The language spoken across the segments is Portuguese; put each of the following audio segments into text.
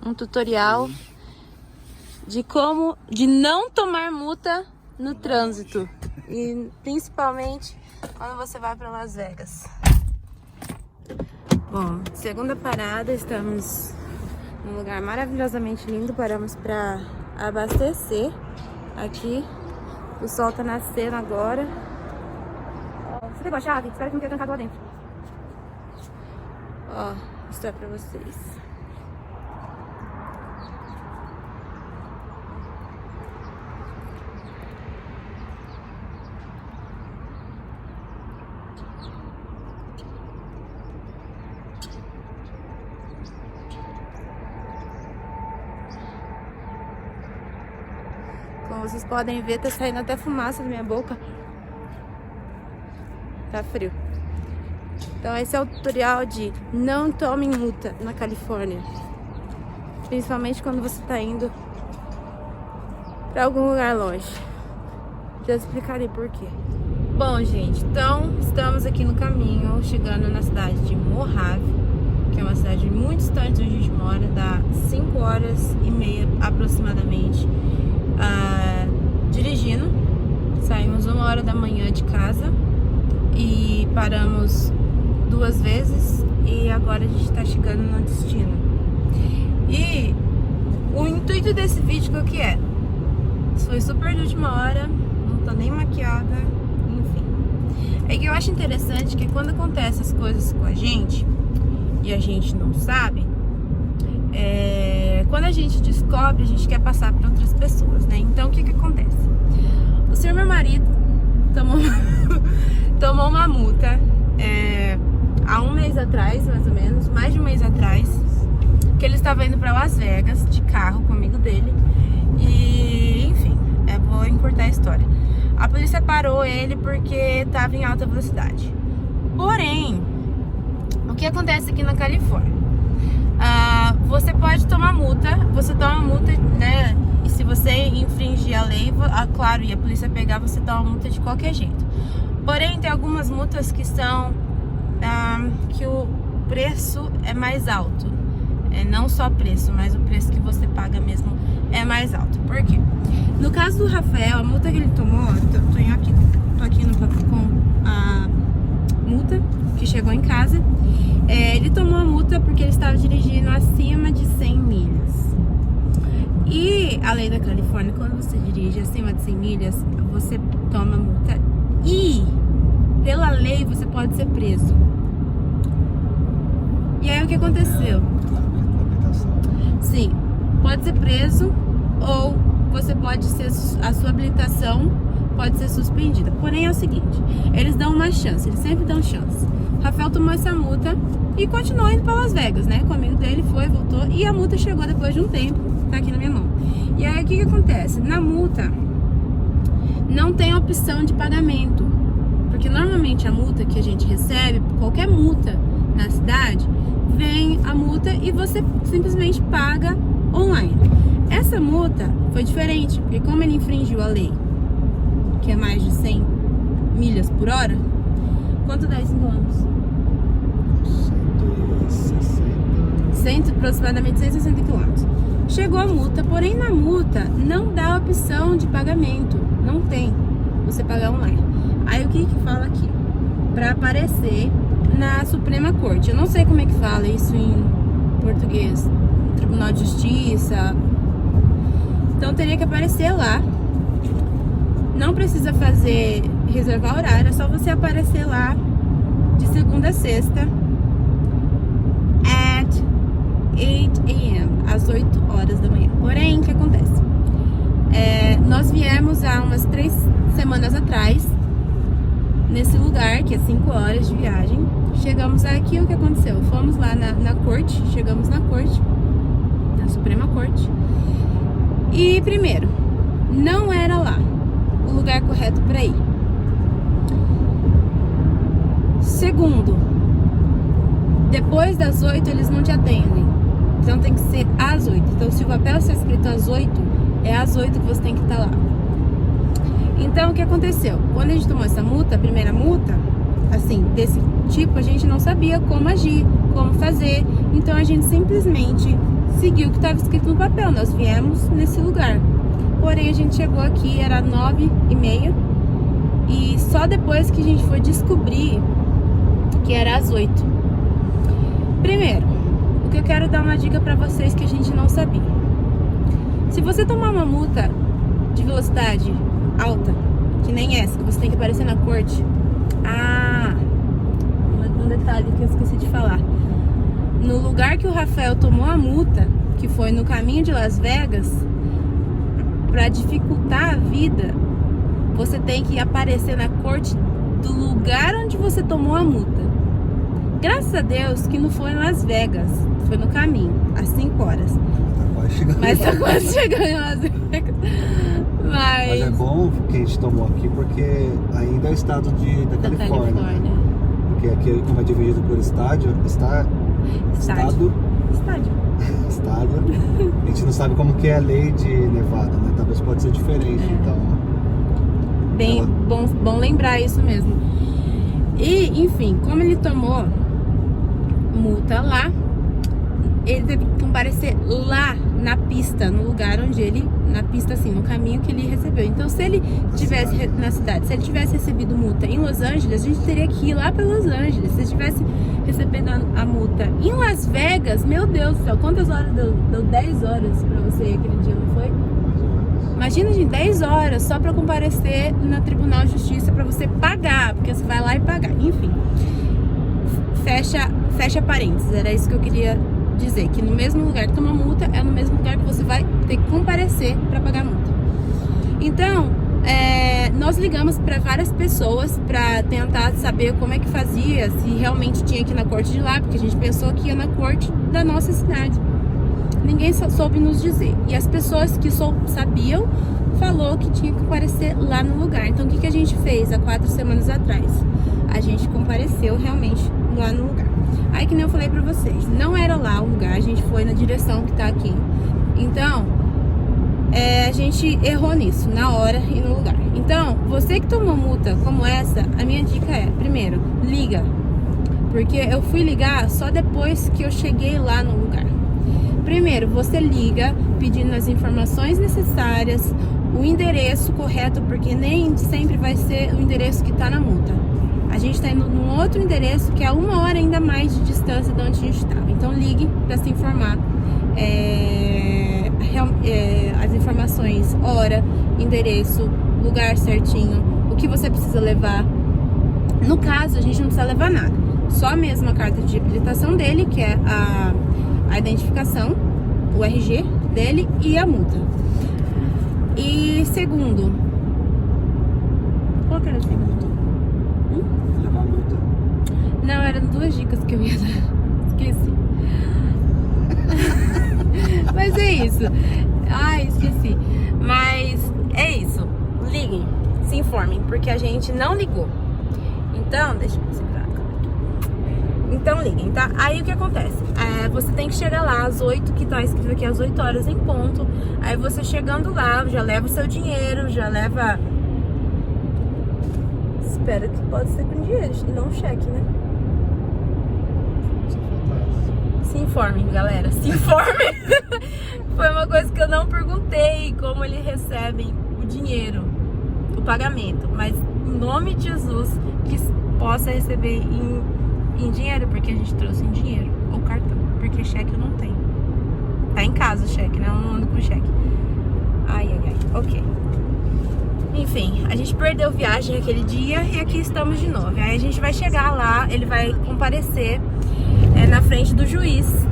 um tutorial de não tomar multa no trânsito. E principalmente quando você vai para Las Vegas. Bom, segunda parada, estamos num lugar maravilhosamente lindo. Paramos para abastecer aqui. O sol tá nascendo agora. Você pegou a chave? Espero que não tenha trancado lá dentro. Ó, vou mostrar pra vocês. Como vocês podem ver, tá saindo até fumaça da minha boca. Tá frio. Então esse é o tutorial de não tome multa na Califórnia. Principalmente quando você tá indo pra algum lugar longe. Já explicarei por quê. Bom, gente, então estamos aqui no caminho, chegando na cidade de Mojave, que é uma cidade muito distante onde a gente mora, dá 5 horas e meia aproximadamente. Dirigindo, saímos 1h da manhã de casa e paramos 2 vezes e agora a gente tá chegando no destino. E o intuito desse vídeo qual que é? Foi super de última hora, não tô nem maquiada, enfim. É que eu acho interessante que quando acontecem as coisas com a gente e a gente não sabe, quando a gente descobre, a gente quer passar para outras pessoas, né? Então, o que acontece? O senhor, meu marido, tomou uma multa há 1 mês atrás, mais ou menos, mais de 1 mês atrás, que ele estava indo para Las Vegas de carro com um amigo dele. E, enfim, vou encurtar a história. A polícia parou ele porque estava em alta velocidade. Porém, o que acontece aqui na Califórnia? Você pode tomar multa, você toma multa, né? E se você infringir a lei, claro, e a polícia pegar, você toma multa de qualquer jeito. Porém, tem algumas multas que são que o preço é mais alto. Não só preço, mas o preço que você paga mesmo é mais alto. Por quê? No caso do Rafael, a multa que ele tomou, tô aqui com a multa que chegou em casa. Ele tomou a multa porque ele estava dirigindo acima de 100 milhas. E a lei da Califórnia, quando você dirige acima de 100 milhas, você toma multa. E, pela lei, você pode ser preso. E aí, o que aconteceu? Sim, pode ser preso ou você pode ser, a sua habilitação pode ser suspendida. Porém, é o seguinte, eles dão uma chance, eles sempre dão chance. Rafael tomou essa multa e continuou indo para Las Vegas, né? Com o amigo dele, foi, voltou. E a multa chegou depois de um tempo, tá aqui na minha mão. E aí, o que acontece? Na multa, não tem opção de pagamento. Porque normalmente a multa que a gente recebe, qualquer multa na cidade, vem a multa e você simplesmente paga online. Essa multa foi diferente, porque como ele infringiu a lei, que é mais de 100 milhas por hora, quanto dá isso em quilômetros? 160. Aproximadamente 160 quilômetros. Chegou a multa, porém na multa não dá opção de pagamento. Não tem. Você pagar online. Aí o que fala aqui? Pra aparecer na Suprema Corte. Eu não sei como é que fala isso em português. Tribunal de Justiça. Então teria que aparecer lá. Não precisa reservar horário, é só você aparecer lá de segunda a sexta at 8 a.m. às 8 horas da manhã. Porém, o que acontece? Nós viemos há umas 3 semanas atrás nesse lugar, que é 5 horas de viagem. Chegamos aqui, o que aconteceu? Fomos lá na corte, chegamos na corte, na Suprema Corte. E primeiro, não era lá o lugar correto para ir. Segundo, depois das 8 eles não te atendem. Então tem que ser às 8. Então se o papel está escrito às 8, é às 8 que você tem que estar lá. Então o que aconteceu? Quando a gente tomou essa multa, a primeira multa, assim, desse tipo, a gente não sabia como agir, como fazer. Então a gente simplesmente seguir o que estava escrito no papel. Nós viemos nesse lugar. Porém, a gente chegou aqui, era 9h30. E só depois que a gente foi descobrir que era às 8. Primeiro, o que eu quero dar uma dica pra vocês que a gente não sabia. Se você tomar uma multa de velocidade alta, que nem essa, que você tem que aparecer na corte. Um detalhe que eu esqueci de falar. No lugar que o Rafael tomou a multa, que foi no caminho de Las Vegas, pra dificultar a vida, você tem que aparecer na corte do lugar onde você tomou a multa. Graças a Deus que não foi em Las Vegas, foi no caminho, às 5 horas. Mas tá quase chegando em Las Vegas. Mas é bom que a gente tomou aqui porque ainda é o estado da Califórnia. Né? Porque aqui, como é dividido por estádio. A gente não sabe como que é a lei de Nevada, né? Talvez pode ser diferente, então... Bem, bom lembrar isso mesmo. E, enfim, como ele tomou multa lá, ele teve que comparecer lá na pista, no lugar onde ele, na pista assim, no caminho que ele recebeu. Então, se ele tivesse na cidade, se ele tivesse recebido multa em Los Angeles, a gente teria que ir lá para Los Angeles. Se ele tivesse recebido a multa em Las Vegas, meu Deus do céu, quantas horas deu? Deu 10 horas para você ir aquele dia, não foi? Imagina, gente, 10 horas só para comparecer no Tribunal de Justiça para você pagar, porque você vai lá e pagar. Enfim, fecha parênteses, era isso que eu queria dizer, que no mesmo lugar que toma multa, é no mesmo lugar que você vai ter que comparecer para pagar a multa. Então, nós ligamos para várias pessoas para tentar saber como é que fazia, se realmente tinha que ir na corte de lá, porque a gente pensou que ia na corte da nossa cidade. Ninguém soube nos dizer. E as pessoas que sabiam, falou que tinha que comparecer lá no lugar. Então, o que a gente fez há 4 semanas atrás? A gente compareceu realmente lá no lugar. Aí, que nem eu falei pra vocês, não era lá o lugar, a gente foi na direção que tá aqui. Então, a gente errou nisso, na hora e no lugar. Então, você que tomou multa como essa, a minha dica é, primeiro, liga. Porque eu fui ligar só depois que eu cheguei lá no lugar. Primeiro, você liga pedindo as informações necessárias, o endereço correto, porque nem sempre vai ser o endereço que está na multa. A gente está indo num outro endereço que é 1 hora ainda mais de distância de onde a gente estava. Então ligue para se informar. As informações, hora, endereço, lugar certinho, o que você precisa levar. No caso, a gente não precisa levar nada. Só mesmo a carta de habilitação dele, que é a identificação, o RG dele e a multa. E segundo, qual que era a segunda? Levar a multa. Não, eram 2 dicas que eu ia dar. Esqueci. Mas é isso. Ai, esqueci. Mas é isso. Liguem, se informem, porque a gente não ligou. Então, deixa eu segurar. Então liguem, tá? Aí o que acontece? Você tem que chegar lá às 8, que tá escrito aqui às 8 horas em ponto. Aí você chegando lá, já leva o seu dinheiro, já leva... Espero que pode ser com dinheiro, e não cheque, né? Se informem, galera, se informem. Foi uma coisa que eu não perguntei, como eles recebem o dinheiro, o pagamento. Mas em nome de Jesus, que possa receber em dinheiro, porque a gente trouxe em dinheiro ou cartão, porque cheque eu não tenho. Tá em casa o cheque, né? Eu não ando com cheque. Ai, ok. Enfim, a gente perdeu viagem aquele dia e aqui estamos de novo. Aí a gente vai chegar lá, ele vai comparecer na frente do juiz.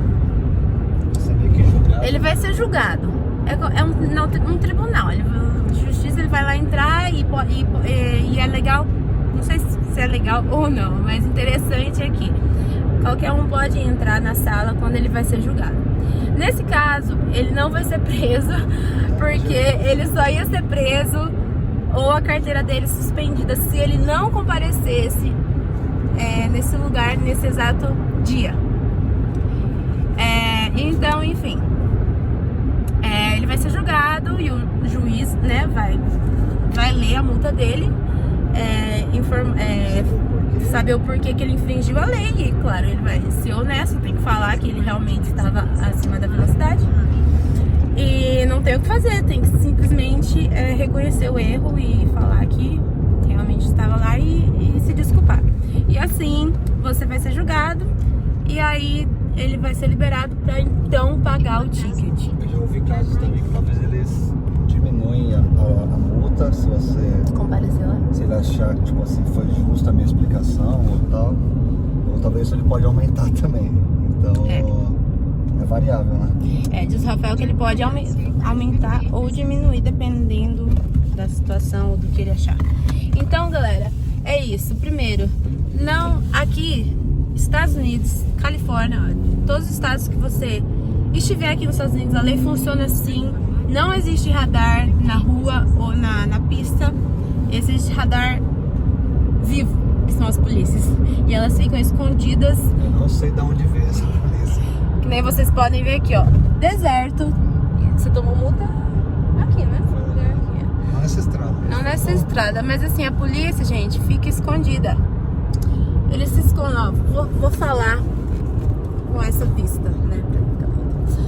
Ele vai ser julgado. É um tribunal. De justiça, ele vai lá entrar e é legal. Não sei se é legal ou não, mas interessante é que qualquer um pode entrar na sala quando ele vai ser julgado. Nesse caso, ele não vai ser preso, porque ele só ia ser preso ou a carteira dele suspendida se ele não comparecesse nesse lugar, nesse exato dia. Então, enfim, ele vai ser julgado e o juiz, né, vai ler a multa dele, saber o porquê que ele infringiu a lei e, claro, ele vai ser honesto, tem que falar que ele realmente estava acima da velocidade. que fazer, tem que simplesmente reconhecer o erro e falar que realmente estava lá e se desculpar. E assim você vai ser julgado e aí ele vai ser liberado para então pagar o ticket. Eu já ouvi casos também que talvez eles diminuem a multa se você... Compareceu lá? Se ele achar que, tipo assim, foi justa a minha explicação ou tal. Ou talvez ele pode aumentar também. Então, é variável, né? Diz o Rafael que ele pode aumentar ou diminuir dependendo da situação ou do que ele achar. Então, galera, é isso. Primeiro, não aqui, Estados Unidos, Califórnia, todos os estados que você estiver aqui nos Estados Unidos, a lei funciona assim. Não existe radar na rua ou na pista. Existe radar vivo, que são as polícias. E elas ficam escondidas. Eu não sei de onde veio essa polícia. Que nem vocês podem ver aqui, ó. Deserto. Você tomou multa? Aqui, né? Não nessa estrada. Não nessa estrada, mas assim, a polícia, gente, fica escondida. Eles se escondem, ó. Vou falar com essa pista, né?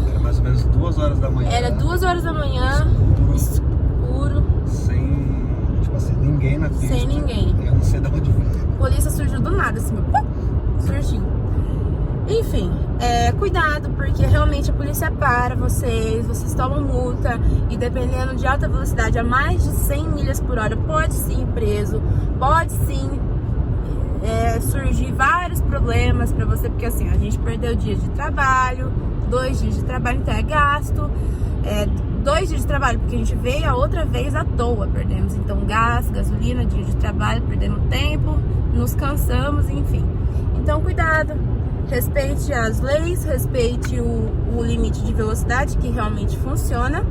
Era mais ou menos 2 horas da manhã. Era 2 horas da manhã, escuro. Sem, tipo assim, ninguém na pista. Sem ninguém. Eu não sei de onde veio. A polícia surgiu do nada, assim, surgiu. Enfim, cuidado, porque realmente a polícia para vocês tomam multa e dependendo de alta velocidade a mais de 100 milhas por hora, pode sim ir preso, pode sim surgir vários problemas pra você, porque assim, a gente perdeu dias de trabalho, 2 dias de trabalho, então é gasto, 2 dias de trabalho, porque a gente veio a outra vez à toa, perdemos então gás, gasolina, dia de trabalho, perdemos tempo, nos cansamos, enfim. Então cuidado, respeite as leis, respeite o limite de velocidade que realmente funciona.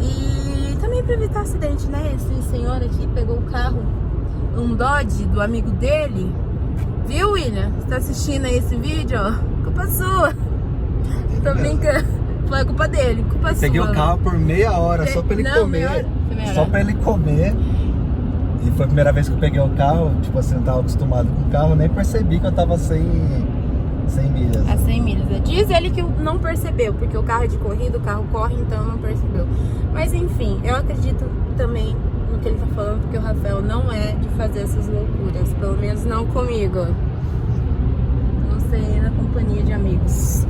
E também para evitar acidente, né? Esse senhor aqui pegou o carro, um Dodge do amigo dele. Viu, William? Você tá assistindo aí esse vídeo? Ó, culpa sua. Tô brincando. Foi culpa dele, culpa sua. Peguei o carro por meia hora só pra ele comer. Só pra ele comer. E foi a primeira vez que eu peguei o carro, tipo assim, eu tava acostumado com o carro, nem percebi que eu tava sem milhas. A 100 milhas. Diz ele que não percebeu, porque o carro é de corrida, o carro corre, então não percebeu. Mas enfim, eu acredito também no que ele tá falando, porque o Rafael não é de fazer essas loucuras, pelo menos não comigo. Não sei, na companhia de amigos.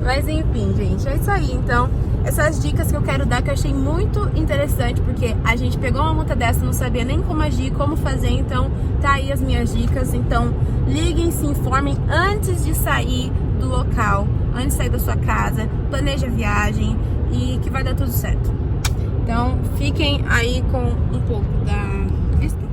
Mas enfim, gente, é isso aí. Então, essas dicas que eu quero dar, que eu achei muito interessante, porque a gente pegou uma multa dessa, não sabia nem como agir, como fazer, então tá aí as minhas dicas. Então, liguem, se informem antes de sair do local, antes de sair da sua casa, planeje a viagem e que vai dar tudo certo. Então, fiquem aí com um pouco da vista.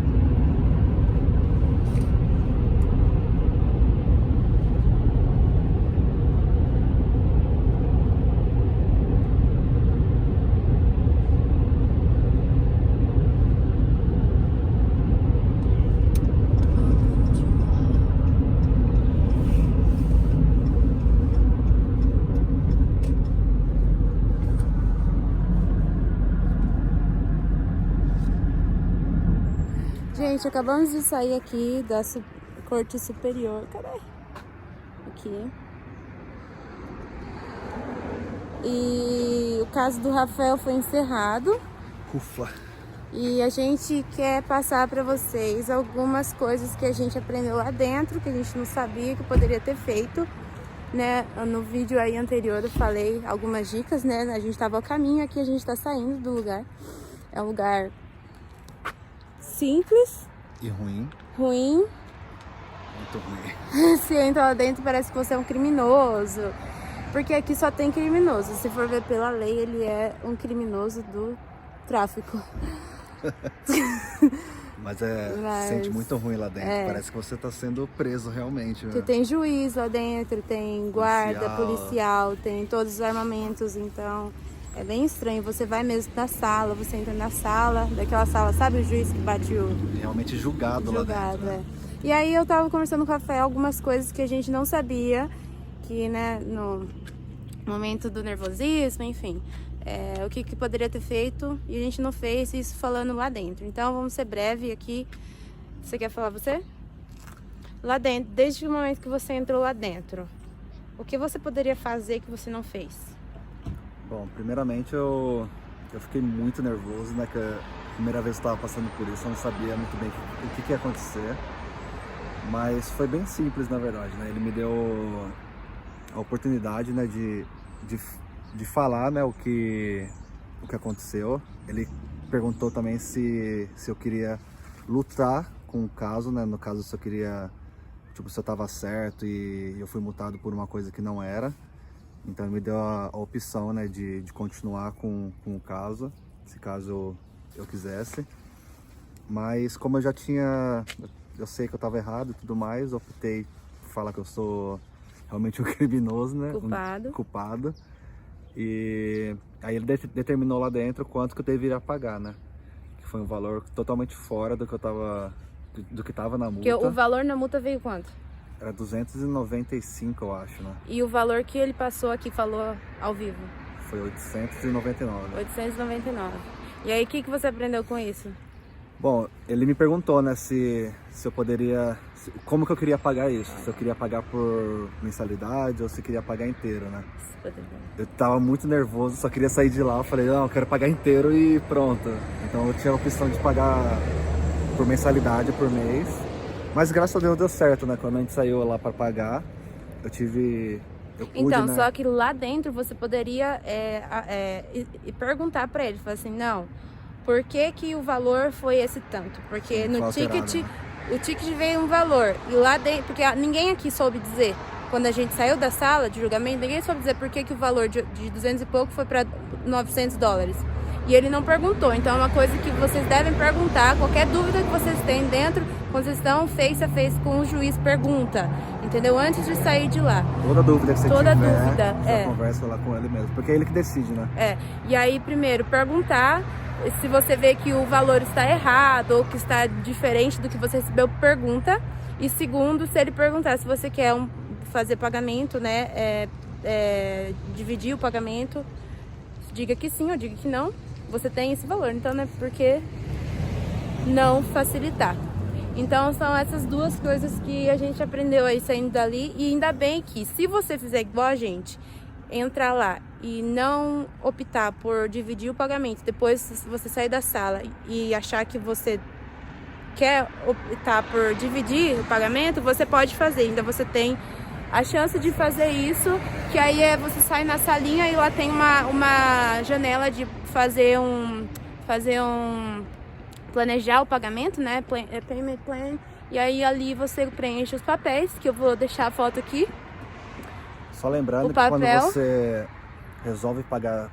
Gente, acabamos de sair aqui da Corte Superior. Cadê? Aqui. E o caso do Rafael foi encerrado. Ufa. E a gente quer passar para vocês algumas coisas que a gente aprendeu lá dentro, que a gente não sabia que poderia ter feito, né? No vídeo aí anterior eu falei algumas dicas, né? A gente estava ao caminho, aqui a gente está saindo do lugar. É um lugar simples e ruim. Muito ruim. Se entra lá dentro parece que você é um criminoso, porque aqui só tem criminoso. Se for ver pela lei, ele é um criminoso do tráfico. Mas sente muito ruim lá dentro. Parece que você tá sendo preso realmente, né? Tem juiz lá dentro, tem guarda, policial, tem todos os armamentos, então é bem estranho. Você vai mesmo na sala, você entra na sala, daquela sala, sabe o juiz que bate o... Realmente julgado lá dentro, né? E aí eu tava conversando com o Rafael algumas coisas que a gente não sabia, que, né, no momento do nervosismo, enfim, o que poderia ter feito e a gente não fez, isso falando lá dentro. Então vamos ser breve aqui. Você quer falar você? Lá dentro, desde o momento que você entrou lá dentro, o que você poderia fazer que você não fez? Bom, primeiramente eu fiquei muito nervoso, né? Que a primeira vez que eu estava passando por isso, eu não sabia muito bem o que ia acontecer. Mas foi bem simples, na verdade, né? Ele me deu a oportunidade, né, de falar, né, o que aconteceu. Ele perguntou também se eu queria lutar com o caso, né? No caso, se eu queria, tipo, se eu estava certo e eu fui multado por uma coisa que não era. Então ele me deu a opção, né, de continuar com o caso, se caso eu quisesse. Mas como eu sei que eu estava errado e tudo mais, eu optei por falar que eu sou realmente um criminoso, né? Culpado. E aí ele determinou lá dentro quanto que eu deveria pagar, né? Que foi um valor totalmente fora do que estava na multa. Porque o valor na multa veio quanto? Era 295, eu acho, né? E o valor que ele passou aqui, falou ao vivo? Foi 899. 899. E aí, o que você aprendeu com isso? Bom, ele me perguntou, né, se eu poderia... Como que eu queria pagar isso? Se eu queria pagar por mensalidade ou se eu queria pagar inteiro, né? Eu tava muito nervoso, só queria sair de lá. Eu falei, não, eu quero pagar inteiro e pronto. Então eu tinha a opção de pagar por mensalidade por mês. Mas graças a Deus deu certo, né? Quando a gente saiu lá para pagar, eu pude, então, né? Só que lá dentro você poderia perguntar para ele, falar assim, não, por que o valor foi esse tanto? Porque no ticket, né? O ticket veio um valor, e lá dentro, porque ninguém aqui soube dizer, quando a gente saiu da sala de julgamento, ninguém soube dizer por que o valor de 200 e pouco foi para $900. E ele não perguntou, então é uma coisa que vocês devem perguntar, qualquer dúvida que vocês têm dentro, quando vocês estão face a face com o juiz, pergunta, entendeu? Antes de sair de lá. Toda dúvida que você tiver, você conversa lá com ele mesmo, porque é ele que decide, né? E aí primeiro perguntar, se você vê que o valor está errado ou que está diferente do que você recebeu, pergunta. E segundo, se ele perguntar se você quer fazer pagamento, né, dividir o pagamento, diga que sim ou diga que não. Você tem esse valor, então não é porque não facilitar. Então são essas duas coisas que a gente aprendeu aí saindo dali. E ainda bem que se você fizer igual a gente, entrar lá e não optar por dividir o pagamento, depois se você sair da sala e achar que você quer optar por dividir o pagamento, você pode fazer, ainda você tem a chance de fazer isso, que aí você sai na salinha e lá tem uma janela de planejar o pagamento, né? Payment plan. E aí ali você preenche os papéis, que eu vou deixar a foto aqui. Só lembrando que quando você resolve pagar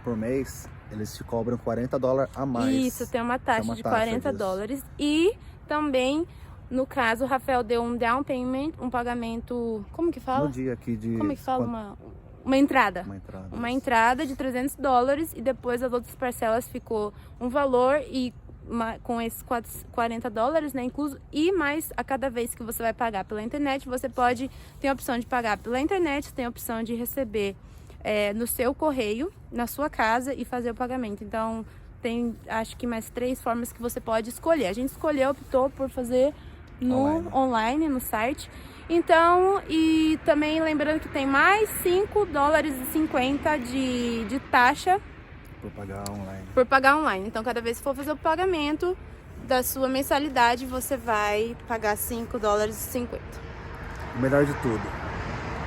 por mês, eles te cobram $40 a mais. Isso, tem uma taxa de $40. E também, no caso, o Rafael deu um down payment, um pagamento, como que fala? No dia aqui de... Como que fala? Uma entrada. Uma entrada de $300 e depois as outras parcelas ficou um valor e com esses $40, né, incluso, e mais a cada vez que você vai pagar pela internet, você tem a opção de pagar pela internet, tem a opção de receber no seu correio, na sua casa e fazer o pagamento. Então, tem acho que mais 3 formas que você pode escolher. A gente optou por fazer online, no site. Então, e também lembrando que tem mais $5,50 de taxa por pagar online. Então, cada vez que for fazer o pagamento da sua mensalidade, você vai pagar $5,50. O melhor de tudo,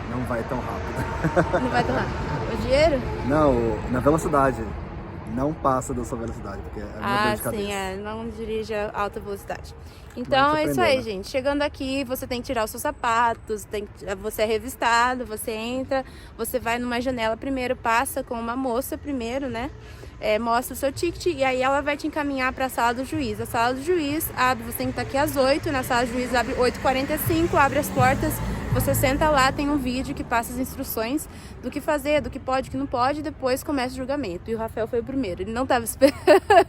não vai tão rápido. Não vai tão rápido. O dinheiro? Não, na velocidade. Não passa da sua velocidade, porque é muito dor de cabeça. Sim, não dirija a alta velocidade. Então é isso aí, né, gente. Chegando aqui, você tem que tirar os seus sapatos, você é revistado, você entra, você vai numa janela primeiro, passa com uma moça primeiro, né? Mostra o seu ticket e aí ela vai te encaminhar para a sala do juiz. A sala do juiz abre, você tem que estar aqui às 8, na sala do juiz abre 8h45, abre as portas. Você senta lá, tem um vídeo que passa as instruções do que fazer, do que pode, do que não pode, e depois começa o julgamento. E o Rafael foi o primeiro, ele não estava esperando.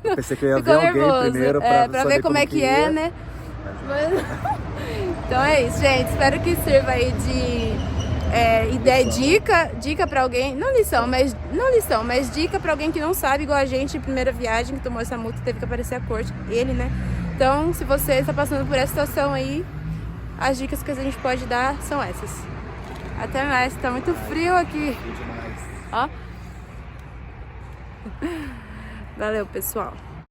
Eu pensei que eu ia ver alguém primeiro pra ver como é que é, né? Mas... Então é isso, gente. Espero que sirva aí de ideia, dica pra alguém. Não lição, mas dica pra alguém que não sabe, igual a gente, primeira viagem, que tomou essa multa, teve que aparecer a corte, ele, né? Então, se você está passando por essa situação aí, as dicas que a gente pode dar são essas. Até mais, tá muito frio aqui. Ó. Valeu, pessoal.